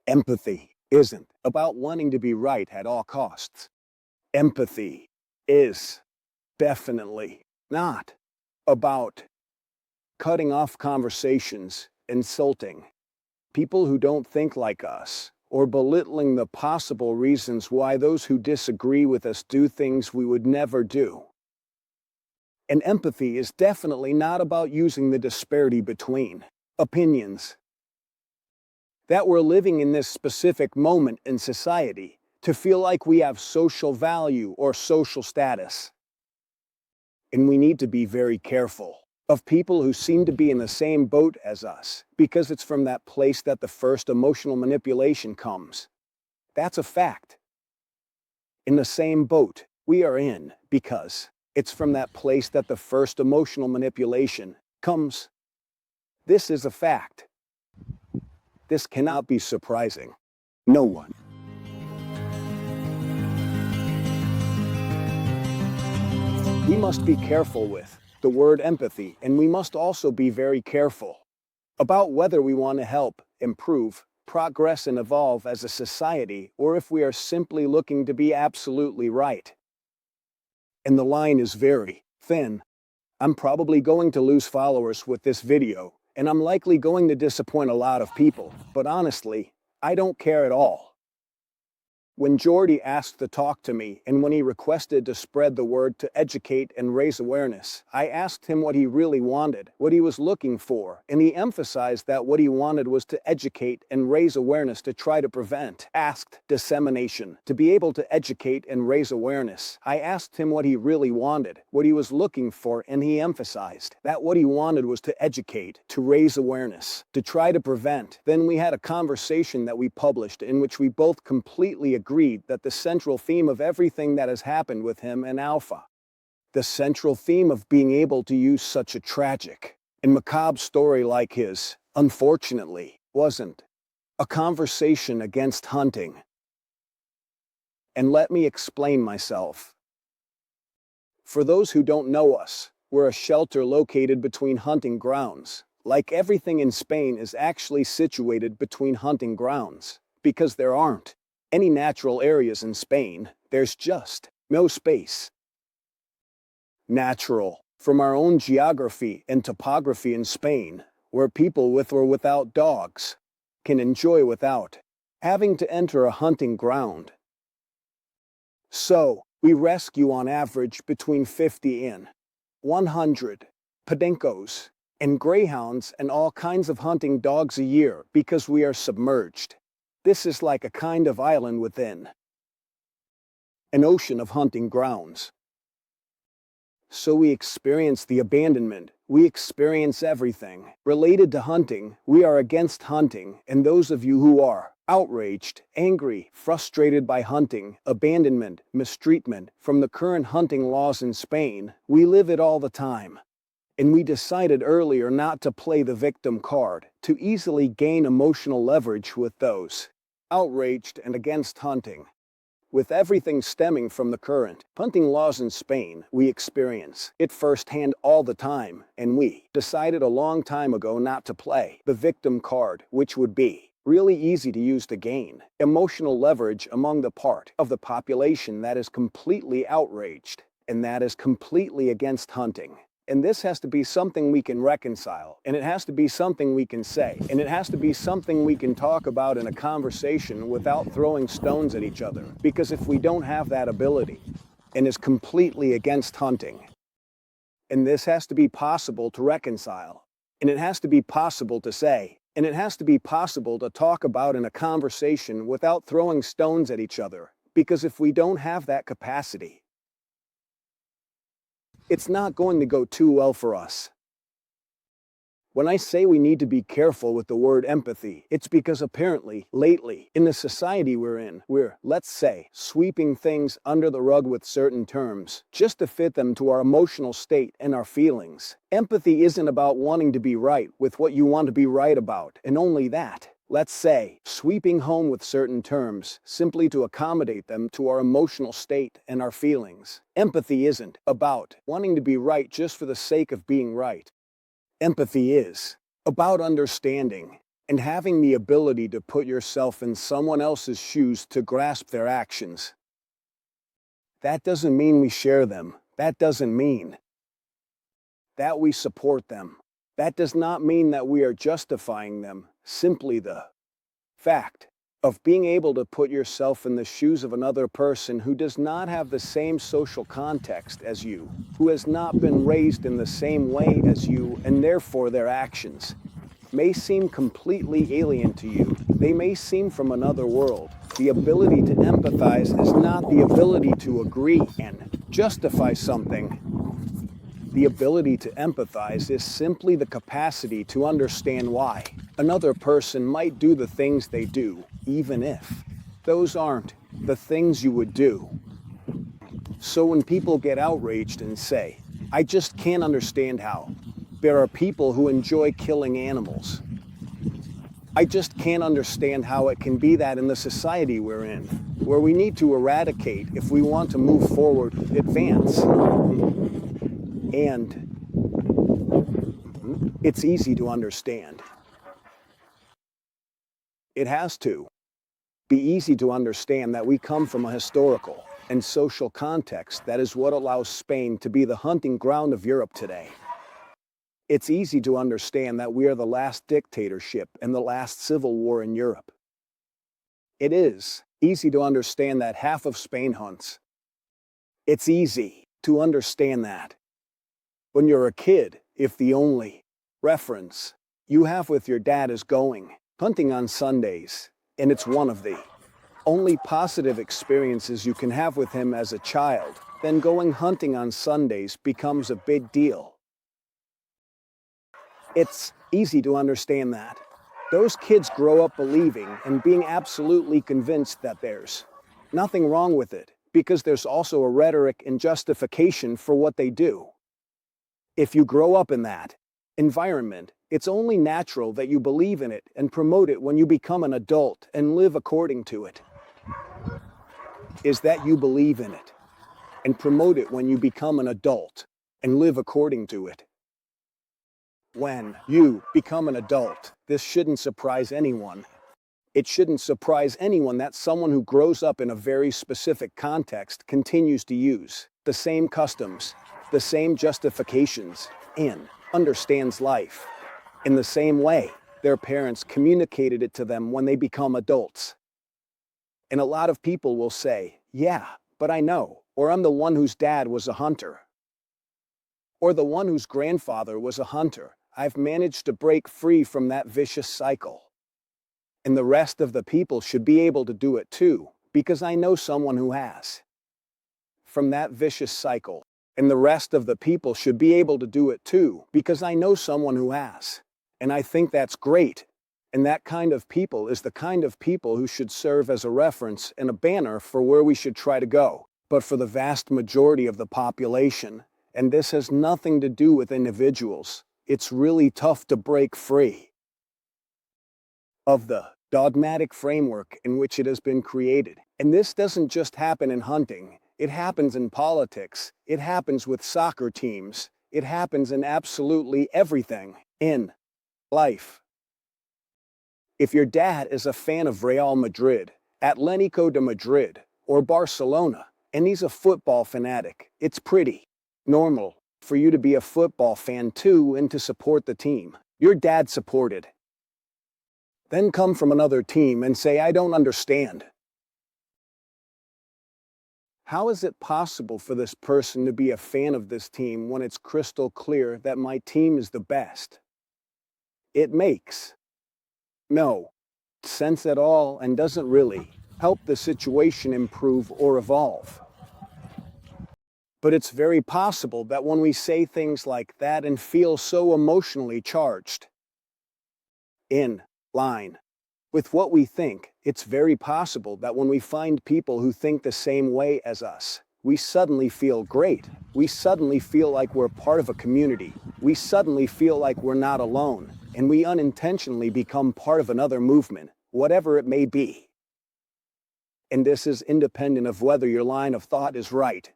Empathy isn't about wanting to be right at all costs. Empathy is definitely not about cutting off conversations, insulting people who don't think like us, or belittling the possible reasons why those who disagree with us do things we would never do. And empathy is definitely not about using the disparity between opinions that we're living in this specific moment in society to feel like we have social value or social status. And we need to be very careful of people who seem to be in the same boat as us, because it's from that place that the first emotional manipulation comes. That's a fact. In the same boat we are in, because it's from that place that the first emotional manipulation comes. This is a fact. This cannot be surprising. No one. We must be careful with the word empathy, and we must also be very careful about whether we want to help, improve, progress, and evolve as a society, or if we are simply looking to be absolutely right. And the line is very thin. I'm probably going to lose followers with this video, and I'm likely going to disappoint a lot of people, but honestly, I don't care at all. When Jordy asked to talk to me, and when he requested to spread the word to educate and raise awareness, I asked him what he really wanted, what he was looking for, and he emphasized that what he wanted was to educate and raise awareness to try to prevent dissemination. To be able to educate and raise awareness, I asked him what he really wanted, what he was looking for, and he emphasized that what he wanted was to educate, to raise awareness, to try to prevent. Then we had a conversation that we published in which we both completely agreed that the central theme of everything that has happened with him and Alpha, the central theme of being able to use such a tragic and macabre story like his, unfortunately, wasn't a conversation against hunting. And let me explain myself. For those who don't know us, we're a shelter located between hunting grounds. Like everything in Spain is actually situated between hunting grounds, because there aren't any natural areas in Spain, there's just no space. Natural, from our own geography and topography in Spain, where people with or without dogs can enjoy without having to enter a hunting ground. So, we rescue on average between 50 and 100 pedincos and greyhounds and all kinds of hunting dogs a year because we are submerged. This is like a kind of island within an ocean of hunting grounds. So we experience the abandonment, we experience everything related to hunting. We are against hunting, and those of you who are outraged, angry, frustrated by hunting, abandonment, mistreatment from the current hunting laws in Spain, we live it all the time. And we decided earlier not to play the victim card, to easily gain emotional leverage with those outraged and against hunting. With everything stemming from the current hunting laws in Spain, we experience it firsthand all the time, and we decided a long time ago not to play the victim card, which would be really easy to use to gain emotional leverage among the part of the population that is completely outraged and that is completely against hunting. And this has to be something we can reconcile, and it has to be something we can say, and it has to be something we can talk about in a conversation without throwing stones at each other. Because if we don't have that ability, and is completely against hunting, and this has to be possible to reconcile, and it has to be possible to say, and it has to be possible to talk about in a conversation without throwing stones at each other. Because if we don't have that capacity, it's not going to go too well for us. When I say we need to be careful with the word empathy, it's because apparently, lately, in the society we're in, we're, let's say, sweeping things under the rug with certain terms, just to fit them to our emotional state and our feelings. Empathy isn't about wanting to be right with what you want to be right about, and only that. Let's say, sweeping home with certain terms, simply to accommodate them to our emotional state and our feelings. Empathy isn't about wanting to be right just for the sake of being right. Empathy is about understanding and having the ability to put yourself in someone else's shoes to grasp their actions. That doesn't mean we share them. That doesn't mean that we support them. That does not mean that we are justifying them. Simply the fact of being able to put yourself in the shoes of another person who does not have the same social context as you, who has not been raised in the same way as you, and therefore their actions may seem completely alien to you. They may seem from another world. The ability to empathize is not the ability to agree and justify something. The ability to empathize is simply the capacity to understand why another person might do the things they do, even if those aren't the things you would do. So when people get outraged and say, "I just can't understand how there are people who enjoy killing animals. I just can't understand how it can be that in the society we're in, where we need to eradicate if we want to move forward, advance." And it's easy to understand. It has to be easy to understand that we come from a historical and social context that is what allows Spain to be the hunting ground of Europe today. It's easy to understand that we are the last dictatorship and the last civil war in Europe. It is easy to understand that half of Spain hunts. It's easy to understand that when you're a kid, if the only reference you have with your dad is going hunting on Sundays, and it's one of the only positive experiences you can have with him as a child, then going hunting on Sundays becomes a big deal. It's easy to understand that those kids grow up believing and being absolutely convinced that there's nothing wrong with it, because there's also a rhetoric and justification for what they do. If you grow up in that environment, it's only natural that you believe in it and promote it when you become an adult and live according to it. Is that you believe in it and promote it when you become an adult and live according to it. When you become an adult, this shouldn't surprise anyone. It shouldn't surprise anyone that someone who grows up in a very specific context continues to use the same customs, the same justifications, and understands life in the same way their parents communicated it to them when they become adults. And a lot of people will say, "Yeah, but I know," or "I'm the one whose dad was a hunter," or "the one whose grandfather was a hunter. I've managed to break free from that vicious cycle. And the rest of the people should be able to do it too, because I know someone who has." From that vicious cycle. And the rest of the people should be able to do it too, because I know someone who has. And I think that's great. And that kind of people is the kind of people who should serve as a reference and a banner for where we should try to go. But for the vast majority of the population, and this has nothing to do with individuals, it's really tough to break free of the dogmatic framework in which it has been created. And this doesn't just happen in hunting. It happens in politics. It happens with soccer teams. It happens in absolutely everything in life. If your dad is a fan of Real Madrid, Atlético de Madrid, or Barcelona, and he's a football fanatic, it's pretty normal for you to be a football fan too and to support the team your dad supported. Then come from another team and say, "I don't understand. How is it possible for this person to be a fan of this team when it's crystal clear that my team is the best?" It makes no sense at all and doesn't really help the situation improve or evolve. But it's very possible that when we say things like that and feel so emotionally charged in line with what we think, it's very possible that when we find people who think the same way as us, we suddenly feel great. We suddenly feel like we're part of a community. We suddenly feel like we're not alone, and we unintentionally become part of another movement, whatever it may be. And this is independent of whether your line of thought is right.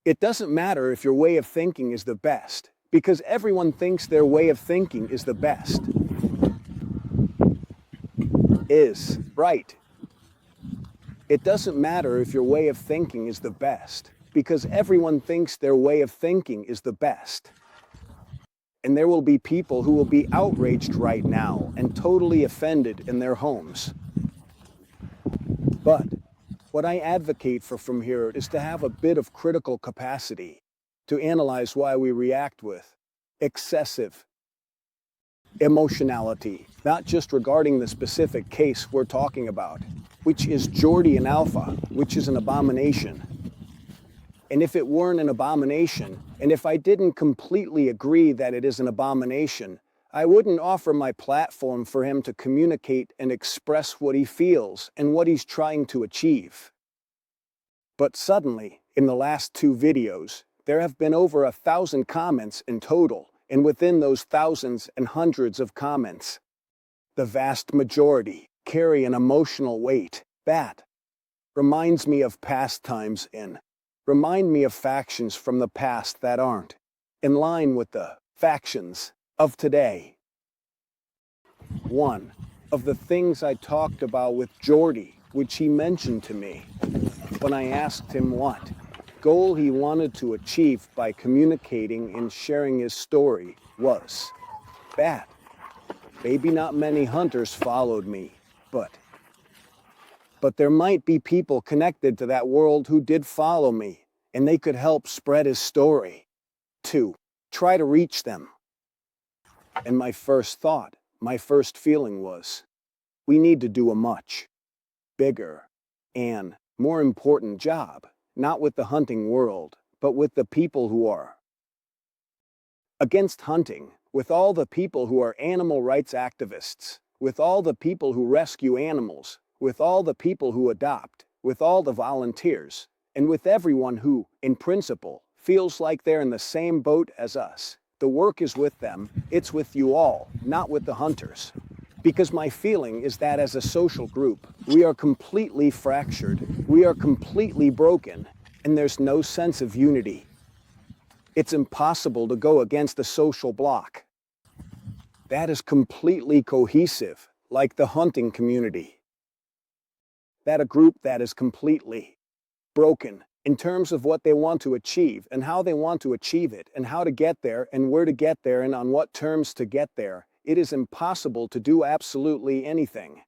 It doesn't matter if your way of thinking is the best, because everyone thinks their way of thinking is the best. is right. It doesn't matter if your way of thinking is the best, because everyone thinks their way of thinking is the best. And there will be people who will be outraged right now and totally offended in their homes. But what I advocate for from here is to have a bit of critical capacity to analyze why we react with excessive emotionality, not just regarding the specific case we're talking about, which is Jordy and Alpha, which is an abomination. And if it weren't an abomination, and if I didn't completely agree that it is an abomination, I wouldn't offer my platform for him to communicate and express what he feels and what he's trying to achieve. But suddenly, in the last 2 videos, there have been over 1,000 comments in total, and within those thousands and hundreds of comments, the vast majority carry an emotional weight that reminds me of past times and remind me of factions from the past that aren't in line with the factions of today. One of the things I talked about with Jordy, which he mentioned to me when I asked him what goal he wanted to achieve by communicating and sharing his story, was that maybe not many hunters followed me, but there might be people connected to that world who did follow me, and they could help spread his story. 2. Try to reach them. And my first thought, my first feeling was, we need to do a much bigger and more important job, not with the hunting world, but with the people who are against hunting, with all the people who are animal rights activists, with all the people who rescue animals, with all the people who adopt, with all the volunteers, and with everyone who, in principle, feels like they're in the same boat as us. The work is with them, it's with you all, not with the hunters. Because my feeling is that as a social group, we are completely fractured, we are completely broken, and there's no sense of unity. It's impossible to go against a social bloc that is completely cohesive, like the hunting community. That a group that is completely broken in terms of what they want to achieve and how they want to achieve it and how to get there and where to get there and on what terms to get there, it is impossible to do absolutely anything.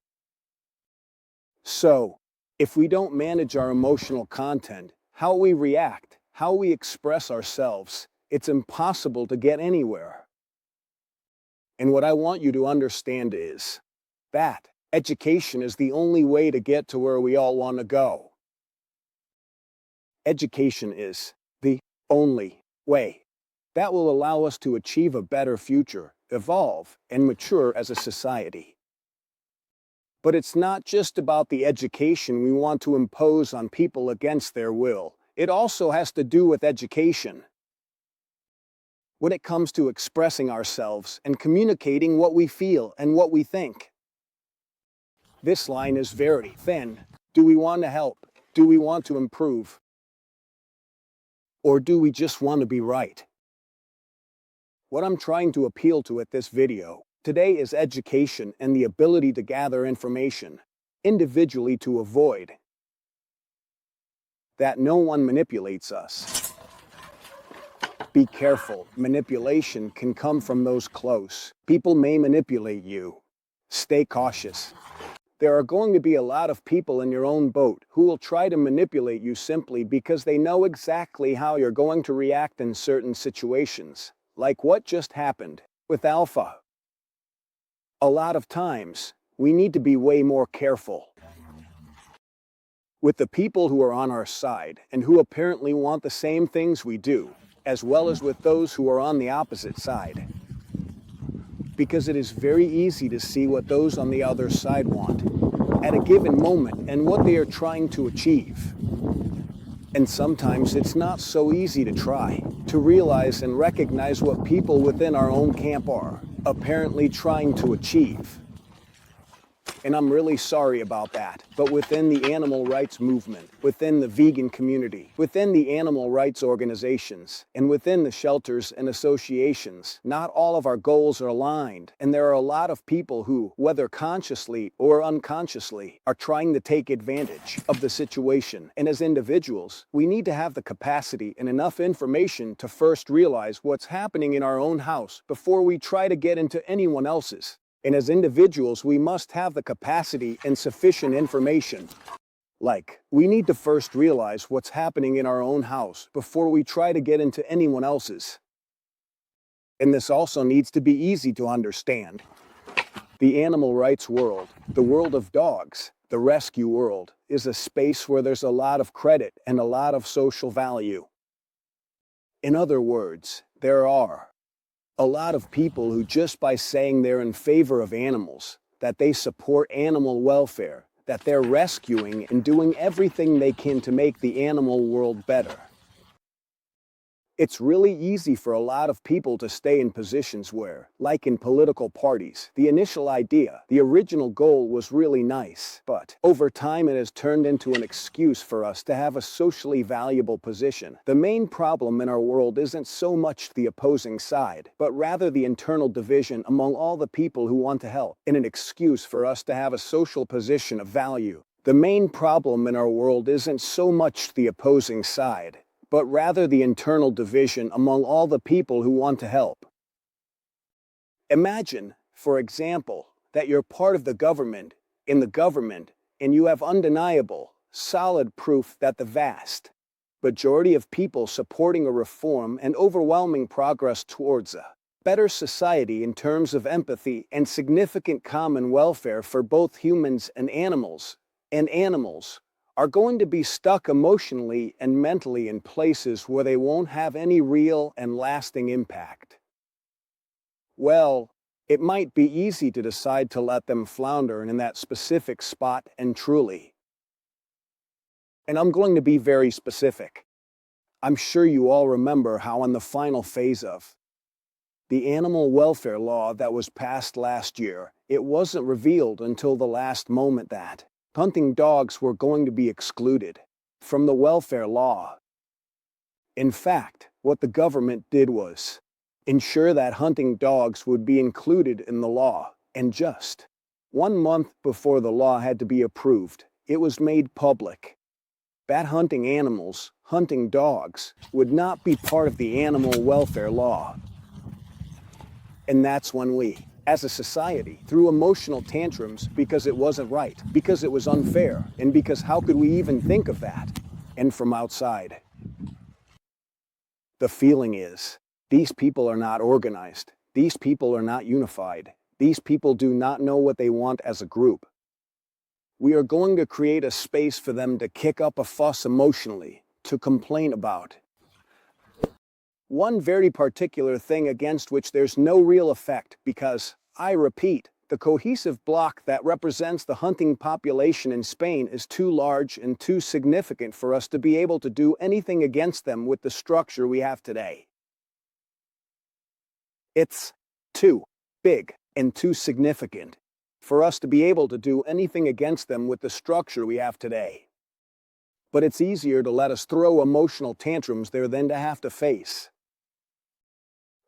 So, if we don't manage our emotional content, how we react, how we express ourselves, it's impossible to get anywhere. And what I want you to understand is that education is the only way to get to where we all want to go. Education is the only way that will allow us to achieve a better future, evolve, and mature as a society. But it's not just about the education we want to impose on people against their will. It also has to do with education when it comes to expressing ourselves and communicating what we feel and what we think. This line is very thin. Do we want to help? Do we want to improve? Or do we just want to be right? What I'm trying to appeal to at this video today is education and the ability to gather information individually to avoid that no one manipulates us. Be careful, manipulation can come from those close. People may manipulate you. Stay cautious. There are going to be a lot of people in your own boat who will try to manipulate you simply because they know exactly how you're going to react in certain situations, like what just happened with Alpha. A lot of times, we need to be way more careful with the people who are on our side and who apparently want the same things we do, as well as with those who are on the opposite side. Because it is very easy to see what those on the other side want at a given moment and what they are trying to achieve. And sometimes it's not so easy to try to realize and recognize what people within our own camp are apparently trying to achieve. And I'm really sorry about that. But within the animal rights movement, within the vegan community, within the animal rights organizations, and within the shelters and associations, not all of our goals are aligned. And there are a lot of people who, whether consciously or unconsciously, are trying to take advantage of the situation. And as individuals, we need to have the capacity and enough information to first realize what's happening in our own house before we try to get into anyone else's. And as individuals, we must have the capacity and sufficient information. Like, we need to first realize what's happening in our own house before we try to get into anyone else's. And this also needs to be easy to understand. The animal rights world, the world of dogs, the rescue world, is a space where there's a lot of credit and a lot of social value. In other words, there are a lot of people who, just by saying they're in favor of animals, that they support animal welfare, that they're rescuing and doing everything they can to make the animal world better. It's really easy for a lot of people to stay in positions where, like in political parties, the initial idea, the original goal was really nice, but over time it has turned into an excuse for us to have a socially valuable position. The main problem in our world isn't so much the opposing side, but rather the internal division among all the people who want to help, and an excuse for us to have a social position of value. The main problem in our world isn't so much the opposing side, but rather the internal division among all the people who want to help. Imagine, for example, that you're part of the government, in the government, and you have undeniable, solid proof that the vast majority of people supporting a reform and overwhelming progress towards a better society in terms of empathy and significant common welfare for both humans and animals are going to be stuck emotionally and mentally in places where they won't have any real and lasting impact. Well, it might be easy to decide to let them flounder in that specific spot and truly. And I'm going to be very specific. I'm sure you all remember how in the final phase of the animal welfare law that was passed last year, it wasn't revealed until the last moment that hunting dogs were going to be excluded from the welfare law. In fact, what the government did was ensure that hunting dogs would be included in the law, and just 1 month before the law had to be approved, it was made public that hunting animals, hunting dogs, would not be part of the animal welfare law. And that's when we, as a society, threw emotional tantrums because it wasn't right, because it was unfair, and because how could we even think of that? And from outside, the feeling is, these people are not organized, these people are not unified, these people do not know what they want as a group. We are going to create a space for them to kick up a fuss emotionally, to complain about one very particular thing against which there's no real effect because, I repeat, the cohesive block that represents the hunting population in Spain is too large and too significant for us to be able to do anything against them with the structure we have today. It's too big and too significant for us to be able to do anything against them with the structure we have today. But it's easier to let us throw emotional tantrums there than to have to face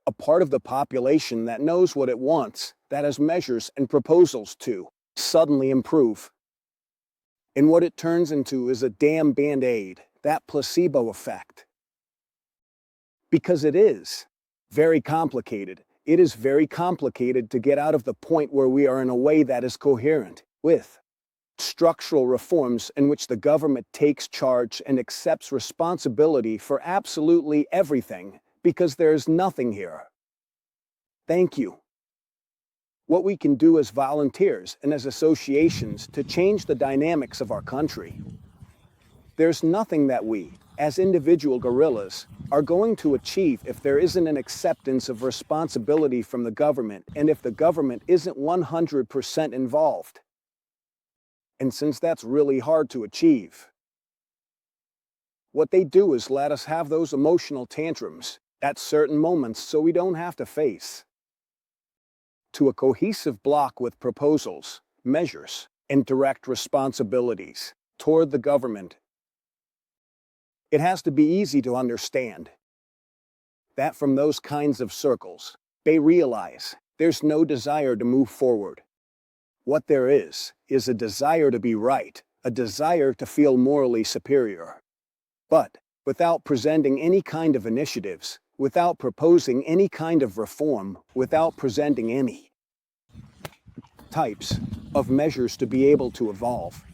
a part of the population that knows what it wants, that has measures and proposals to suddenly improve. And what it turns into is a damn band-aid, that placebo effect. Because it is very complicated. It is very complicated to get out of the point where we are in a way that is coherent with structural reforms in which the government takes charge and accepts responsibility for absolutely everything, because there's nothing here. Thank you. What we can do as volunteers and as associations to change the dynamics of our country. There's nothing that we, as individual guerrillas, are going to achieve if there isn't an acceptance of responsibility from the government and if the government isn't 100% involved. And since that's really hard to achieve, what they do is let us have those emotional tantrums at certain moments so we don't have to face to a cohesive block with proposals, measures, and direct responsibilities toward the government. It has to be easy to understand that from those kinds of circles, they realize there's no desire to move forward. What there is a desire to be right, a desire to feel morally superior. But without presenting any kind of initiatives, without proposing any kind of reform, without presenting any types of measures to be able to evolve.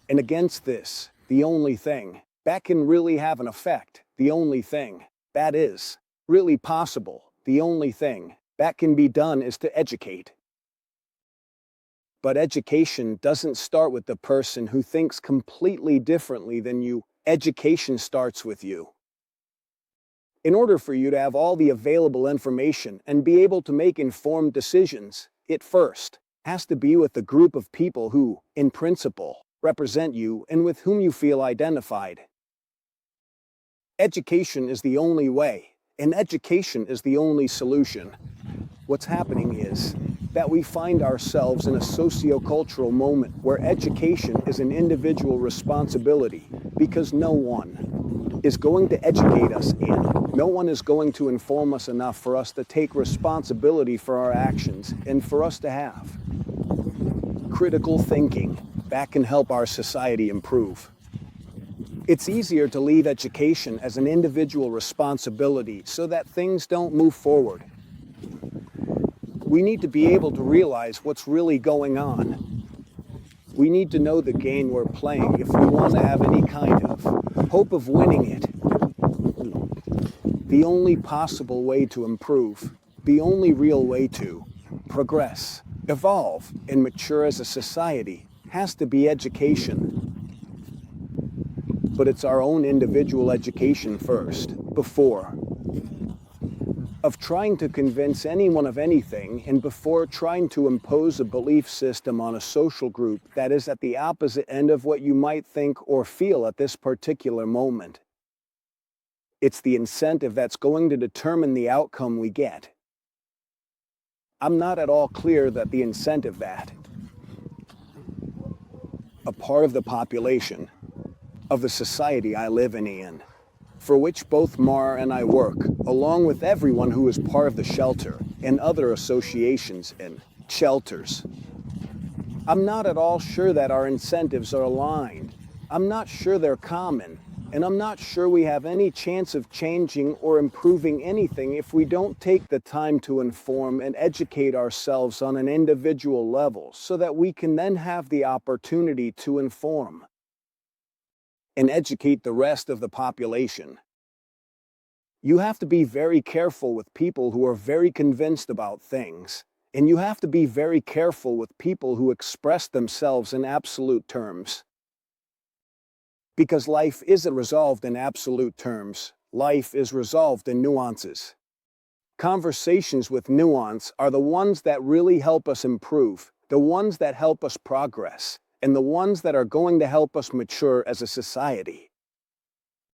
And against this, the only thing that can really have an effect, the only thing that is really possible, the only thing that can be done is to educate. But education doesn't start with the person who thinks completely differently than you. Education starts with you. In order for you to have all the available information and be able to make informed decisions, it first has to be with a group of people who, in principle, represent you and with whom you feel identified. Education is the only way, and education is the only solution. What's happening is that we find ourselves in a socio-cultural moment where education is an individual responsibility because no one is going to educate us and no one is going to inform us enough for us to take responsibility for our actions and for us to have critical thinking that can help our society improve. It's easier to leave education as an individual responsibility so that things don't move forward. We need to be able to realize what's really going on. We need to know the game we're playing if we want to have any kind of hope of winning it. The only possible way to improve, the only real way to progress, evolve, and mature as a society has to be education. But it's our own individual education first, before of trying to convince anyone of anything and before trying to impose a belief system on a social group that is at the opposite end of what you might think or feel at this particular moment. It's the incentive that's going to determine the outcome we get. I'm not at all clear that the incentive that a part of the population of the society I live in, for which both Mar and I work, along with everyone who is part of the shelter and other associations and shelters. I'm not at all sure that our incentives are aligned. I'm not sure they're common, and I'm not sure we have any chance of changing or improving anything if we don't take the time to inform and educate ourselves on an individual level so that we can then have the opportunity to inform and educate the rest of the population. You have to be very careful with people who are very convinced about things, and you have to be very careful with people who express themselves in absolute terms. Because life isn't resolved in absolute terms, life is resolved in nuances. Conversations with nuance are the ones that really help us improve, the ones that help us progress, and the ones that are going to help us mature as a society.